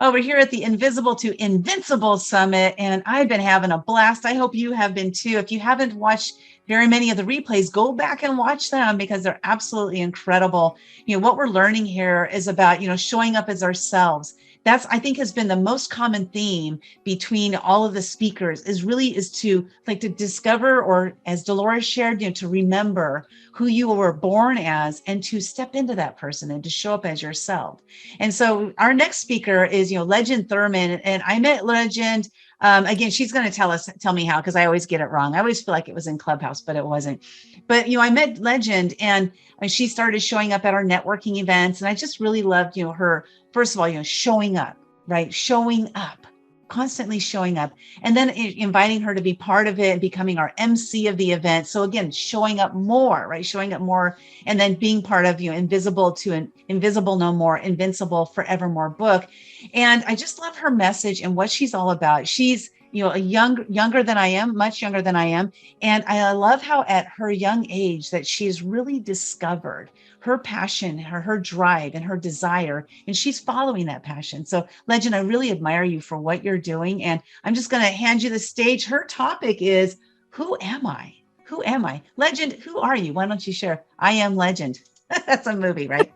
Well, we're here at the Invisible to Invincible Summit, and I've been having a blast. I hope you have been too. If you haven't watched very many of the replays, go back and watch them because they're absolutely incredible. What we're learning here is about, showing up as ourselves. That's, I think, has been the most common theme between all of the speakers is to discover, or as Dolores shared, to remember who you were born as and to step into that person and to show up as yourself. And so our next speaker is, Legend Thurman. And I met Legend. Again, she's going to tell me how, because I always get it wrong. I always feel like it was in Clubhouse, but it wasn't. But, I met Legend, and she started showing up at our networking events. And I just really loved, her, first of all, showing up, right? Showing up, constantly showing up, and then inviting her to be part of it and becoming our MC of the event. So again, showing up more, right? Showing up more, and then being part of, Invisible to Invisible No More, Invincible Forevermore book. And I just love her message and what she's all about. She's, younger than I am, much younger than I am. And I love how at her young age that she's really discovered her passion, her drive, and her desire, and she's following that passion. So Legend, I really admire you for what you're doing. And I'm just going to hand you the stage. Her topic is, who am I? Who am I? Legend, who are you? Why don't you share? I Am Legend. That's a movie, right?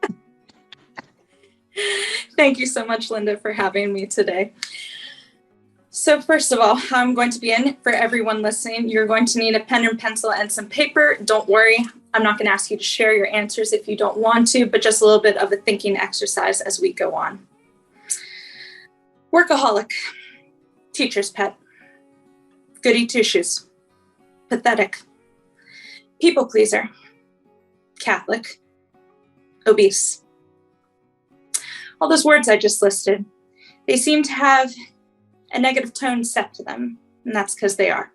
Thank you so much, Linda, for having me today. So first of all, I'm going to begin. For everyone listening, you're going to need a pen and pencil and some paper. Don't worry, I'm not going to ask you to share your answers if you don't want to, but just a little bit of a thinking exercise as we go on. Workaholic, teacher's pet, goody two-shoes, pathetic, people pleaser, Catholic, obese. All those words I just listed, they seem to have a negative tone set to them, and that's because they are.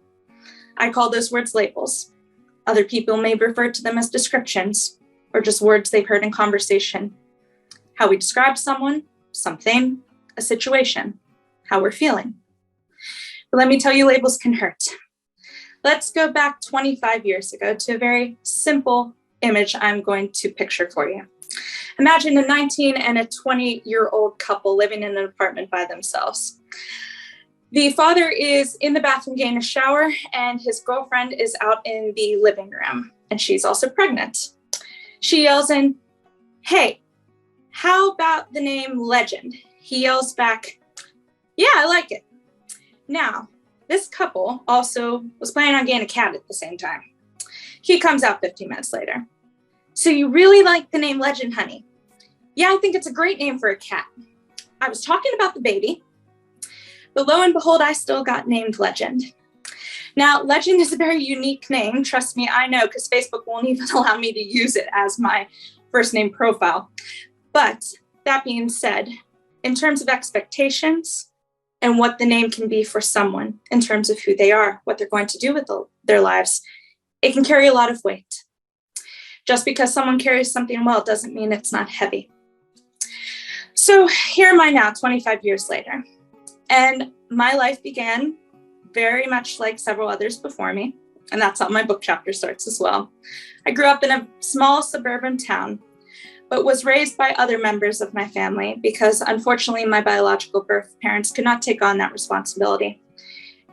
I call those words labels. Other people may refer to them as descriptions, or just words they've heard in conversation. How we describe someone, something, a situation, how we're feeling. But let me tell you, labels can hurt. Let's go back 25 years ago to a very simple image I'm going to picture for you. Imagine a 19 and a 20-year-old couple living in an apartment by themselves. The father is in the bathroom getting a shower, and his girlfriend is out in the living room, and she's also pregnant. She yells in, "Hey, how about the name Legend?" He yells back, "Yeah, I like it." Now, this couple also was planning on getting a cat at the same time. He comes out 15 minutes later. "So you really like the name Legend, honey?" "Yeah, I think it's a great name for a cat. I was talking about the baby. But lo and behold, I still got named Legend." Now, Legend is a very unique name. Trust me, I know, because Facebook won't even allow me to use it as my first name profile. But that being said, in terms of expectations and what the name can be for someone in terms of who they are, what they're going to do with their lives, it can carry a lot of weight. Just because someone carries something well doesn't mean it's not heavy. So here am I now, 25 years later. And my life began very much like several others before me. And that's how my book chapter starts as well. I grew up in a small suburban town, but was raised by other members of my family because unfortunately my biological birth parents could not take on that responsibility.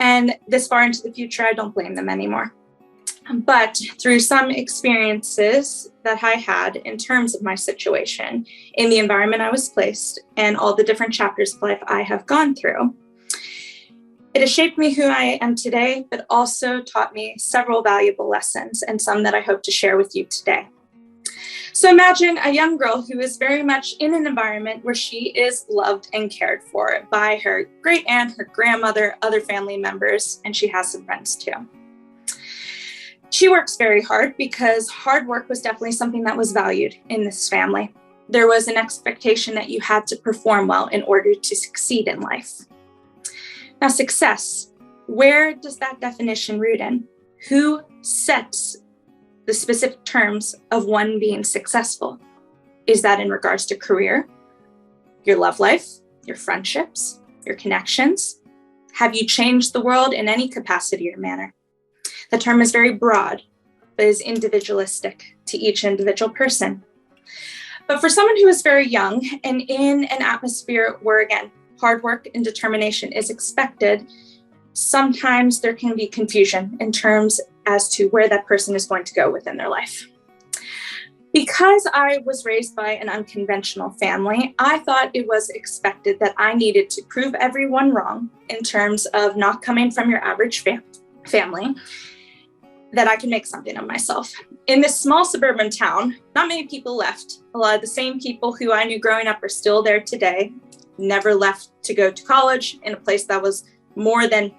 And this far into the future, I don't blame them anymore. But through some experiences that I had in terms of my situation, in the environment I was placed, and all the different chapters of life I have gone through, it has shaped me who I am today, but also taught me several valuable lessons, and some that I hope to share with you today. So imagine a young girl who is very much in an environment where she is loved and cared for by her great aunt, her grandmother, other family members, and she has some friends too. She works very hard because hard work was definitely something that was valued in this family. There was an expectation that you had to perform well in order to succeed in life. Now, success, where does that definition root in? Who sets the specific terms of one being successful? Is that in regards to career, your love life, your friendships, your connections? Have you changed the world in any capacity or manner? The term is very broad, but is individualistic to each individual person. But for someone who is very young and in an atmosphere where, again, hard work and determination is expected, sometimes there can be confusion in terms as to where that person is going to go within their life. Because I was raised by an unconventional family, I thought it was expected that I needed to prove everyone wrong in terms of not coming from your average family, that I can make something of myself. In this small suburban town, not many people left. A lot of the same people who I knew growing up are still there today, never left to go to college in a place that was more than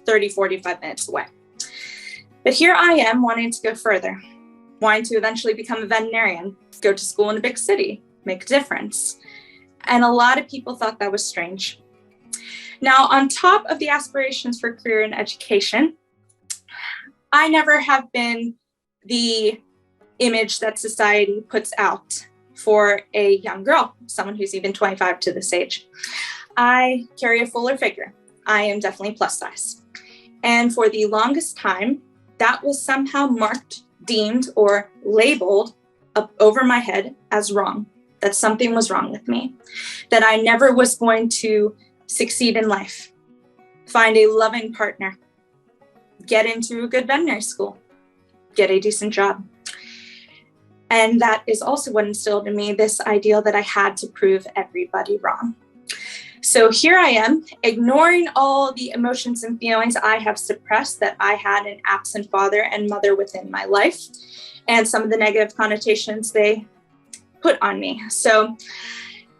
30, 45 minutes away. But here I am wanting to go further, wanting to eventually become a veterinarian, go to school in a big city, make a difference. And a lot of people thought that was strange. Now, on top of the aspirations for career and education, I never have been the image that society puts out for a young girl, someone who's even 25 to this age. I carry a fuller figure. I am definitely plus size. And for the longest time, that was somehow marked, deemed, or labeled up over my head as wrong, that something was wrong with me, that I never was going to succeed in life, find a loving partner, get into a good veterinary school, get a decent job. And that is also what instilled in me this ideal that I had to prove everybody wrong. So here I am, ignoring all the emotions and feelings I have suppressed, that I had an absent father and mother within my life, and some of the negative connotations they put on me. So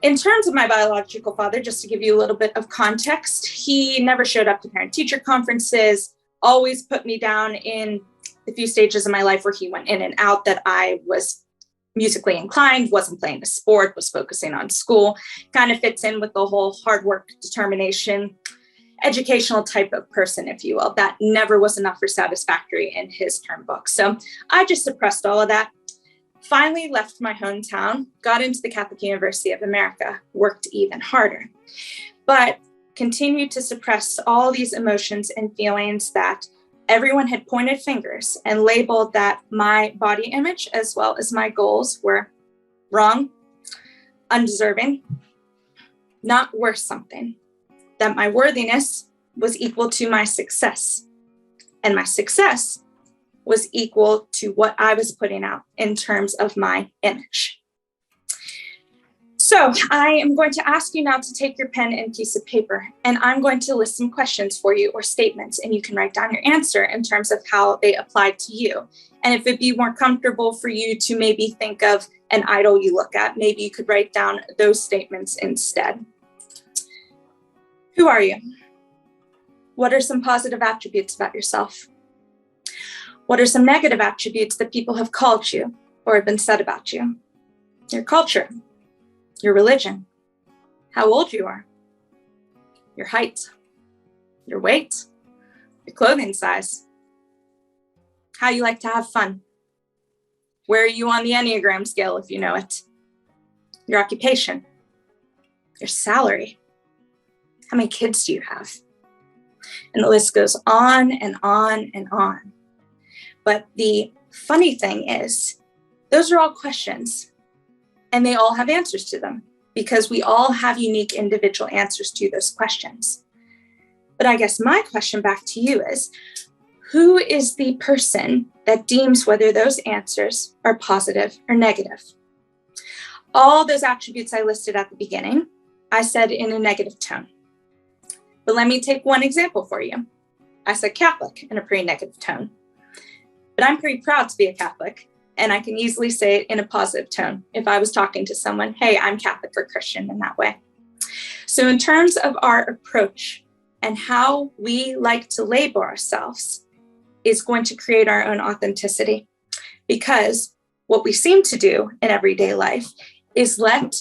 in terms of my biological father, just to give you a little bit of context, he never showed up to parent-teacher conferences, always put me down in the few stages of my life where he went in and out, that I was musically inclined, wasn't playing a sport, was focusing on school. Kind of fits in with the whole hard work, determination, educational type of person, if you will. That never was enough for satisfactory in his term book. So I just suppressed all of that. Finally left my hometown, got into the Catholic University of America, worked even harder, but continued to suppress all these emotions and feelings that everyone had pointed fingers and labeled that my body image as well as my goals were wrong, undeserving, not worth something, that my worthiness was equal to my success, and my success was equal to what I was putting out in terms of my image. So I am going to ask you now to take your pen and piece of paper, and I'm going to list some questions for you or statements, and you can write down your answer in terms of how they applied to you. And if it'd be more comfortable for you to maybe think of an idol you look at, maybe you could write down those statements instead. Who are you? What are some positive attributes about yourself? What are some negative attributes that people have called you or have been said about you? Your culture, your religion, how old you are, your height, your weight, your clothing size, how you like to have fun, where are you on the Enneagram scale if you know it, your occupation, your salary, how many kids do you have? And the list goes on and on and on. But the funny thing is, those are all questions, and they all have answers to them because we all have unique individual answers to those questions. But I guess my question back to you is, who is the person that deems whether those answers are positive or negative? All those attributes I listed at the beginning, I said in a negative tone. But let me take one example for you. I said Catholic in a pretty negative tone. But I'm pretty proud to be a Catholic, and I can easily say it in a positive tone if I was talking to someone, hey, I'm Catholic or Christian in that way. So in terms of our approach and how we like to label ourselves is going to create our own authenticity, because what we seem to do in everyday life is let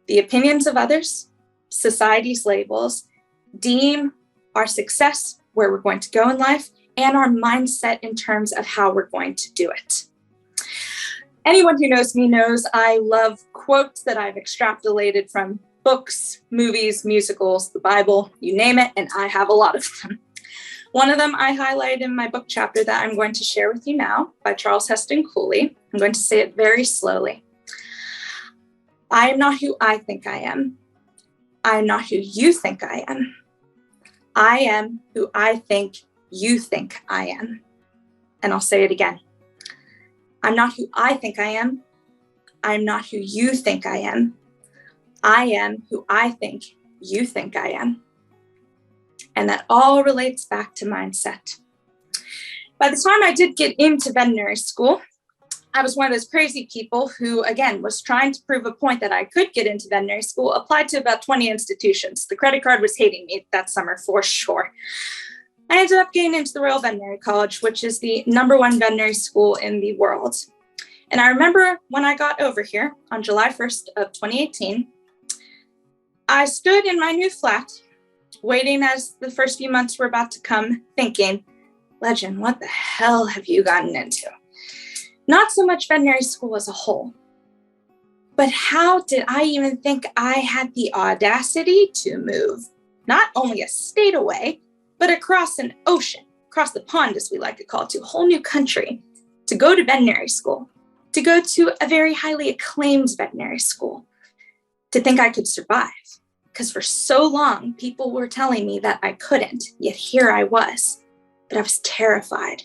the opinions of others, society's labels, deem our success, where we're going to go in life, and our mindset in terms of how we're going to do it. Anyone who knows me knows I love quotes that I've extrapolated from books, movies, musicals, the Bible, you name it, and I have a lot of them. One of them I highlight in my book chapter that I'm going to share with you now by Charles Heston Cooley. I'm going to say it very slowly. I am not who I think I am. I am not who you think I am. I am who I think you think I am. And I'll say it again. I'm not who I think I am. I'm not who you think I am. I am who I think you think I am. And that all relates back to mindset. By the time I did get into veterinary school, I was one of those crazy people who, again, was trying to prove a point that I could get into veterinary school, applied to about 20 institutions. The credit card was hating me that summer for sure. I ended up getting into the Royal Veterinary College, which is the #1 veterinary school in the world. And I remember when I got over here on July 1st of 2018, I stood in my new flat, waiting as the first few months were about to come, thinking, Legend, what the hell have you gotten into? Not so much veterinary school as a whole, but how did I even think I had the audacity to move not only a state away, but across an ocean, across the pond, as we like to call it, to a whole new country, to go to veterinary school, to go to a very highly acclaimed veterinary school, to think I could survive. Because for so long, people were telling me that I couldn't, yet here I was. But I was terrified.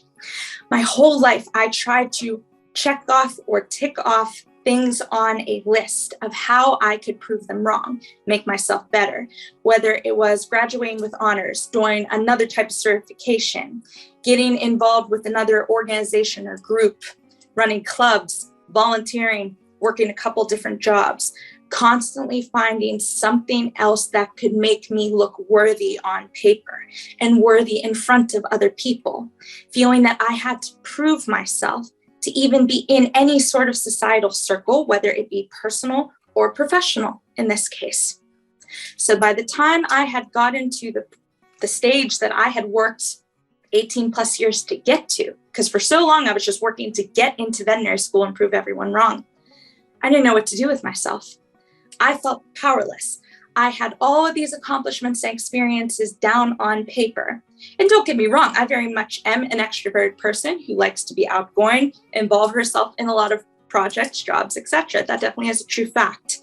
My whole life, I tried to check off or tick off things on a list of how I could prove them wrong, make myself better, whether it was graduating with honors, doing another type of certification, getting involved with another organization or group, running clubs, volunteering, working a couple different jobs, constantly finding something else that could make me look worthy on paper and worthy in front of other people, feeling that I had to prove myself to even be in any sort of societal circle, whether it be personal or professional in this case. So by the time I had gotten to the stage that I had worked 18 plus years to get to, because for so long I was just working to get into veterinary school and prove everyone wrong, I didn't know what to do with myself. I felt powerless. I had all of these accomplishments and experiences down on paper. And don't get me wrong, I very much am an extroverted person who likes to be outgoing, involve herself in a lot of projects, jobs, etc. That definitely is a true fact.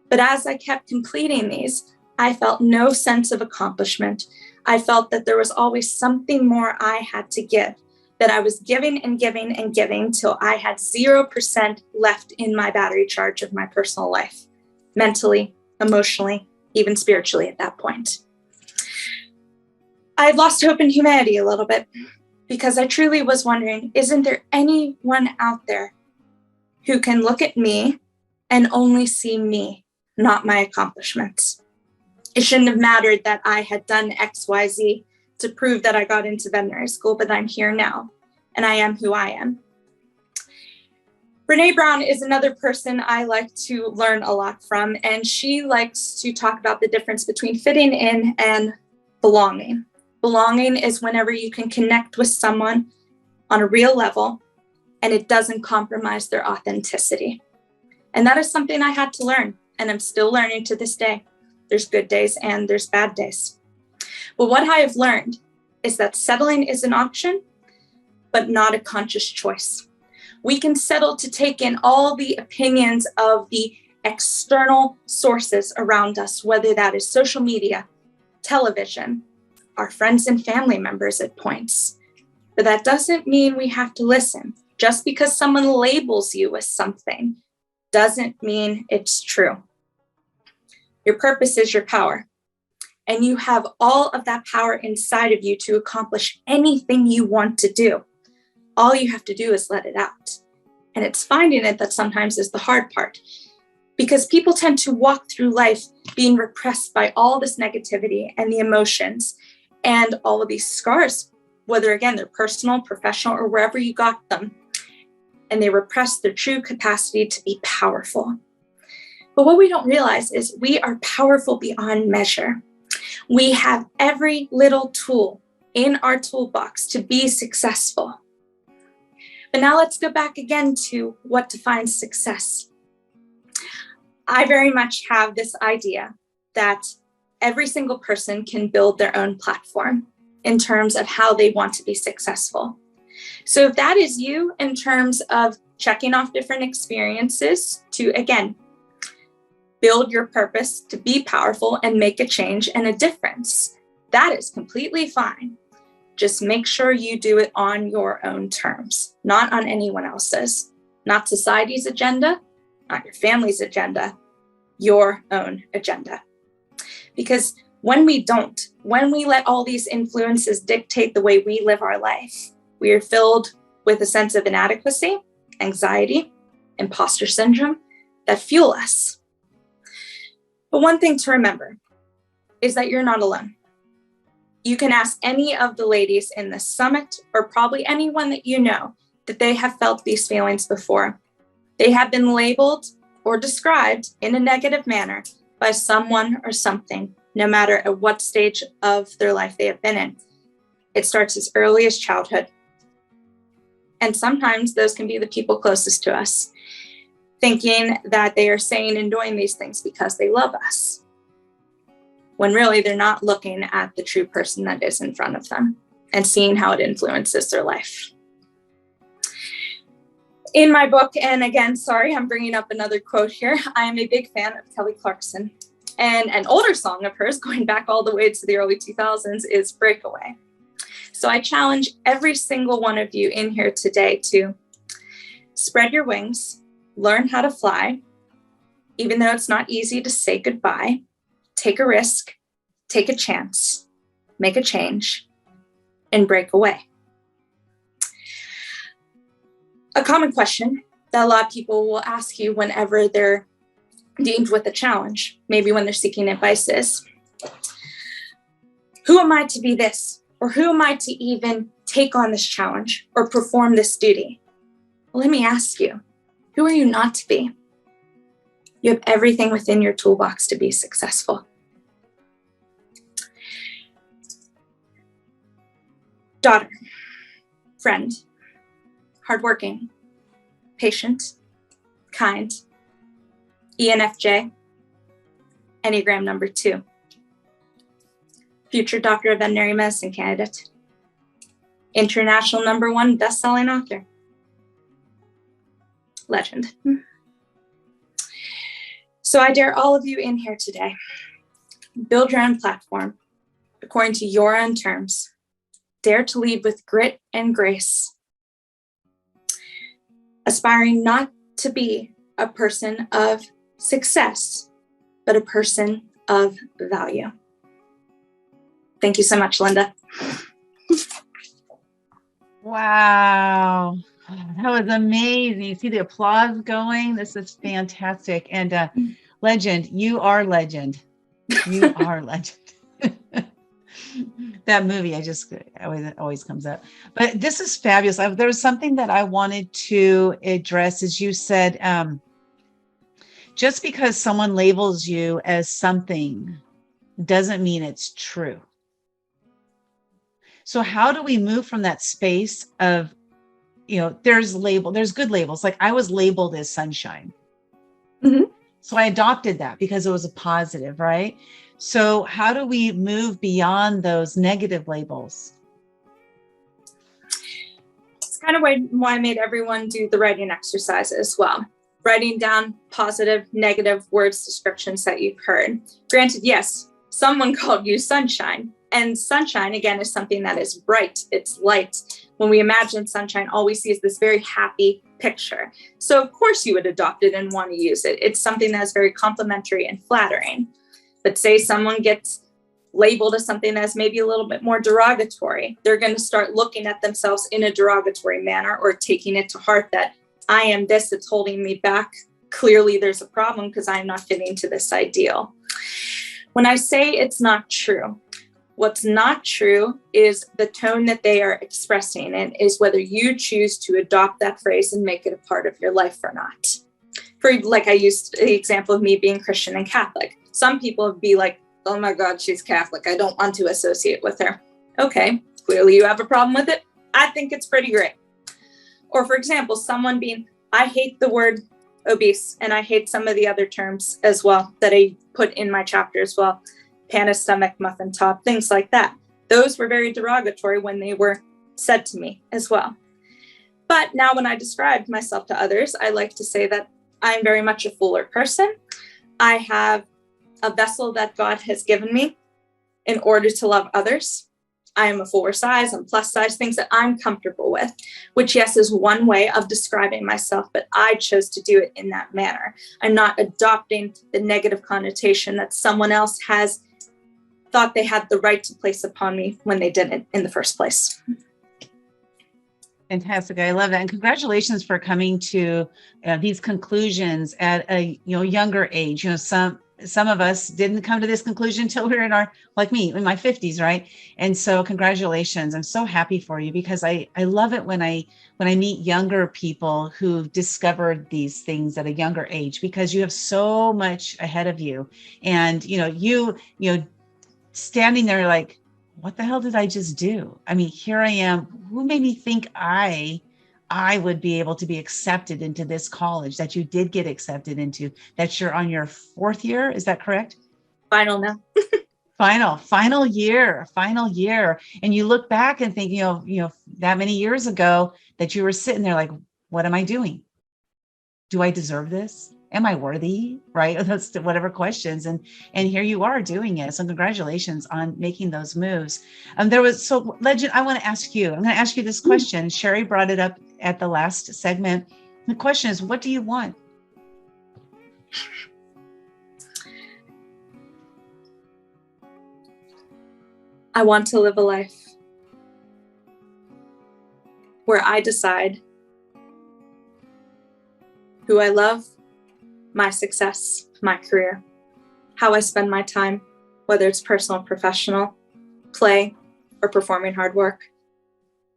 But as I kept completing these, I felt no sense of accomplishment. I felt that there was always something more I had to give, that I was giving and giving and giving till I had 0% left in my battery charge of my personal life, mentally, emotionally, even spiritually at that point. I had lost hope in humanity a little bit because I truly was wondering, isn't there anyone out there who can look at me and only see me, not my accomplishments? It shouldn't have mattered that I had done X, Y, Z to prove that I got into veterinary school, but I'm here now and I am who I am. Brene Brown is another person I like to learn a lot from, and she likes to talk about the difference between fitting in and belonging. Belonging is whenever you can connect with someone on a real level and it doesn't compromise their authenticity. And that is something I had to learn, and I'm still learning to this day. There's good days and there's bad days. But what I have learned is that settling is an option, but not a conscious choice. We can settle to take in all the opinions of the external sources around us, whether that is social media, television, our friends and family members at points. But that doesn't mean we have to listen. Just because someone labels you as something doesn't mean it's true. Your purpose is your power. And you have all of that power inside of you to accomplish anything you want to do. All you have to do is let it out. And it's finding it that sometimes is the hard part, because people tend to walk through life being repressed by all this negativity and the emotions and all of these scars, whether again, they're personal, professional, or wherever you got them. And they repress their true capacity to be powerful. But what we don't realize is we are powerful beyond measure. We have every little tool in our toolbox to be successful. But now let's go back again to what defines success. I very much have this idea that every single person can build their own platform in terms of how they want to be successful. So if that is you in terms of checking off different experiences to, again, build your purpose to be powerful and make a change and a difference. That is completely fine. Just make sure you do it on your own terms, not on anyone else's, not society's agenda, not your family's agenda, your own agenda. Because when we let all these influences dictate the way we live our life, we are filled with a sense of inadequacy, anxiety, imposter syndrome that fuel us. But one thing to remember is that you're not alone. You can ask any of the ladies in this summit, or probably anyone that you know, that they have felt these feelings before. They have been labeled or described in a negative manner by someone or something, no matter at what stage of their life they have been in. It starts as early as childhood. And sometimes those can be the people closest to us, thinking that they are saying and doing these things because they love us, when really they're not looking at the true person that is in front of them and seeing how it influences their life. In my book, and again, sorry, I'm bringing up another quote here, I am a big fan of Kelly Clarkson. And an older song of hers, going back all the way to the early 2000s, is Breakaway. So I challenge every single one of you in here today to spread your wings, learn how to fly, even though it's not easy to say goodbye. Take a risk, take a chance, make a change, and break away. A common question that a lot of people will ask you whenever they're deemed with a challenge, maybe when they're seeking advice, is, who am I to be this? Or who am I to even take on this challenge or perform this duty? Well, let me ask you, who are you not to be? You have everything within your toolbox to be successful. Daughter, friend, hardworking, patient, kind, ENFJ, Enneagram number 2, future doctor of veterinary medicine candidate, international number 1 best-selling author, legend. So I dare all of you in here today, build your own platform according to your own terms. Dare to lead with grit and grace, aspiring not to be a person of success, but a person of value. Thank you so much, Linda. Wow. That was amazing. You see the applause going? This is fantastic. And legend, you are legend. You are legend. That movie, always comes up. But this is fabulous. There was something that I wanted to address, as you said, just because someone labels you as something doesn't mean it's true. So how do we move from that space of, there's good labels. Like I was labeled as sunshine. Mm-hmm. So I adopted that because it was a positive, right? So how do we move beyond those negative labels? It's kind of why I made everyone do the writing exercise as well. Writing down positive, negative words, descriptions that you've heard. Granted, yes, someone called you sunshine. And sunshine, again, is something that is bright. It's light. When we imagine sunshine, all we see is this very happy picture. So of course you would adopt it and want to use it. It's something that is very complimentary and flattering. But say someone gets labeled as something that's maybe a little bit more derogatory, they're going to start looking at themselves in a derogatory manner or taking it to heart that I am this, it's holding me back. Clearly there's a problem because I'm not fitting to this ideal. When I say it's not true, what's not true is the tone that they are expressing, and is whether you choose to adopt that phrase and make it a part of your life or not. Like I used the example of me being Christian and Catholic. Some people would be like, oh my God, she's Catholic. I don't want to associate with her. Okay, clearly you have a problem with it. I think it's pretty great. Or for example, someone being, I hate the word obese, and I hate some of the other terms as well that I put in my chapter as well. Panda stomach, muffin top, things like that. Those were very derogatory when they were said to me as well. But now when I describe myself to others, I like to say that I'm very much a fuller person. I have a vessel that God has given me in order to love others. I am a fuller size and plus size, things that I'm comfortable with, which, yes, is one way of describing myself, but I chose to do it in that manner. I'm not adopting the negative connotation that someone else has thought they had the right to place upon me when they didn't in the first place. Fantastic. I love that. And congratulations for coming to these conclusions at a younger age. Some of us didn't come to this conclusion until we were like me, in my 50s, right? And so congratulations. I'm so happy for you, because I love it when I meet younger people who've discovered these things at a younger age, because you have so much ahead of you. And you standing there like, what the hell did I just do? I mean, here I am. Who made me think I would be able to be accepted into this college that you did get accepted into, that you're on your 4th year? Is that correct? Final now. Final year. And you look back and think, that many years ago that you were sitting there like, what am I doing? Do I deserve this? Am I worthy? Right? That's whatever questions. And here you are doing it. So congratulations on making those moves. Legend, I'm going to ask you this question. Sherry brought it up at the last segment. The question is, what do you want? I want to live a life where I decide who I love, my success, my career, how I spend my time, whether it's personal, professional, play, or performing hard work,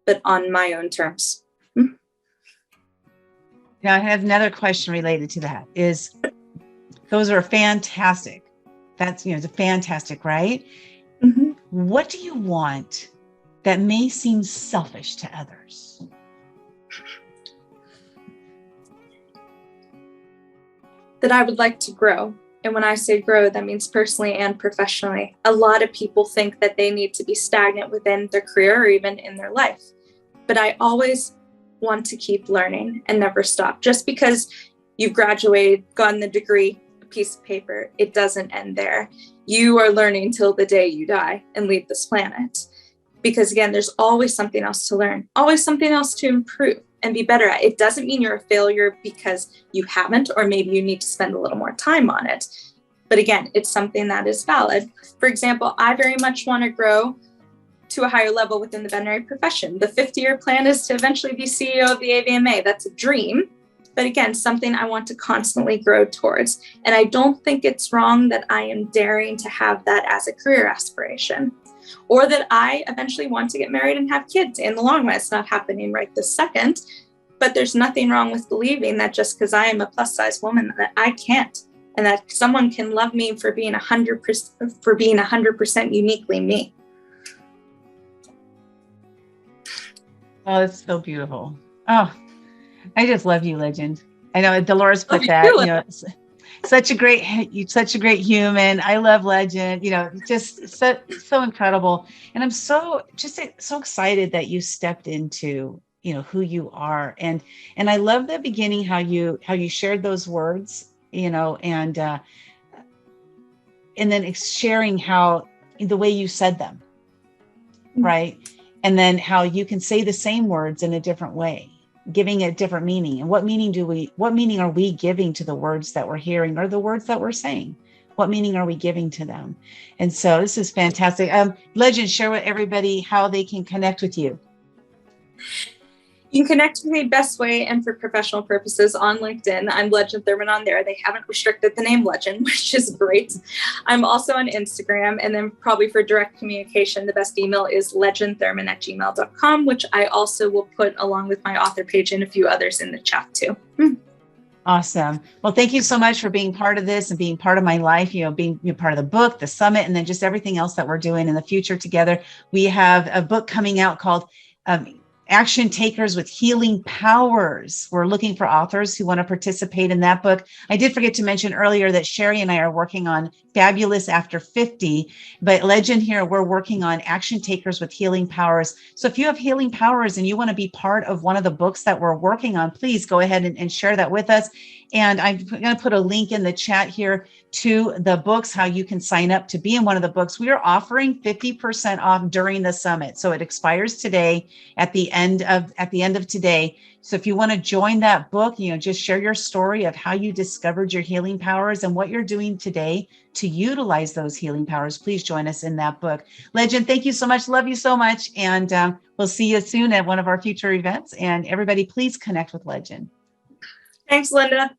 but on my own terms. Now, I have another question related to that. Those are fantastic. That's, it's fantastic, right? Mm-hmm. What do you want that may seem selfish to others? That I would like to grow. And when I say grow, that means personally and professionally. A lot of people think that they need to be stagnant within their career or even in their life. But I always want to keep learning and never stop. Just because you've graduated, gotten the degree, a piece of paper, it doesn't end there. You are learning till the day you die and leave this planet. Because again, there's always something else to learn, always something else to improve and be better at. It doesn't mean you're a failure because you haven't, or maybe you need to spend a little more time on it. But again, it's something that is valid. For example, I very much want to grow to a higher level within the veterinary profession. The 50-year plan is to eventually be CEO of the AVMA. That's a dream. But again, something I want to constantly grow towards. And I don't think it's wrong that I am daring to have that as a career aspiration, or that I eventually want to get married and have kids in the long run. It's not happening right this second, but there's nothing wrong with believing that just because I am a plus size woman that I can't, and that someone can love me for being 100% uniquely me. Oh, that's so beautiful. Oh, I just love you, Legend. I know Dolores put that, such a great human. I love Legend, just so incredible. And I'm so excited that you stepped into, who you are. And I love the beginning, how you shared those words, and then sharing how the way you said them, right? And then how you can say the same words in a different way, giving it different meaning. And what meaning are we giving to the words that we're hearing, or the words that we're saying? What meaning are we giving to them? And so this is fantastic. Legend, share with everybody how they can connect with you. You can connect with me best way and for professional purposes on LinkedIn. I'm Legend Thurman on there. They haven't restricted the name Legend, which is great. I'm also on Instagram, and then probably for direct communication, the best email is legendthurman@gmail.com, which I also will put along with my author page and a few others in the chat too. Awesome. Well, thank you so much for being part of this and being part of my life, being part of the book, the summit, and then just everything else that we're doing in the future together. We have a book coming out called Action Takers with Healing Powers. We're looking for authors who want to participate in that book. I did forget to mention earlier that Sherry and I are working on Fabulous After 50, but Legend here, we're working on Action Takers with Healing Powers. So if you have healing powers and you want to be part of one of the books that we're working on, please go ahead and share that with us. And I'm going to put a link in the chat here to the books, how you can sign up to be in one of the books. We are offering 50% off during the summit. So it expires today at the end of today. So if you want to join that book, just share your story of how you discovered your healing powers and what you're doing today to utilize those healing powers, please join us in that book. Legend, thank you so much. Love you so much. And we'll see you soon at one of our future events. And everybody, please connect with Legend. Thanks, Linda.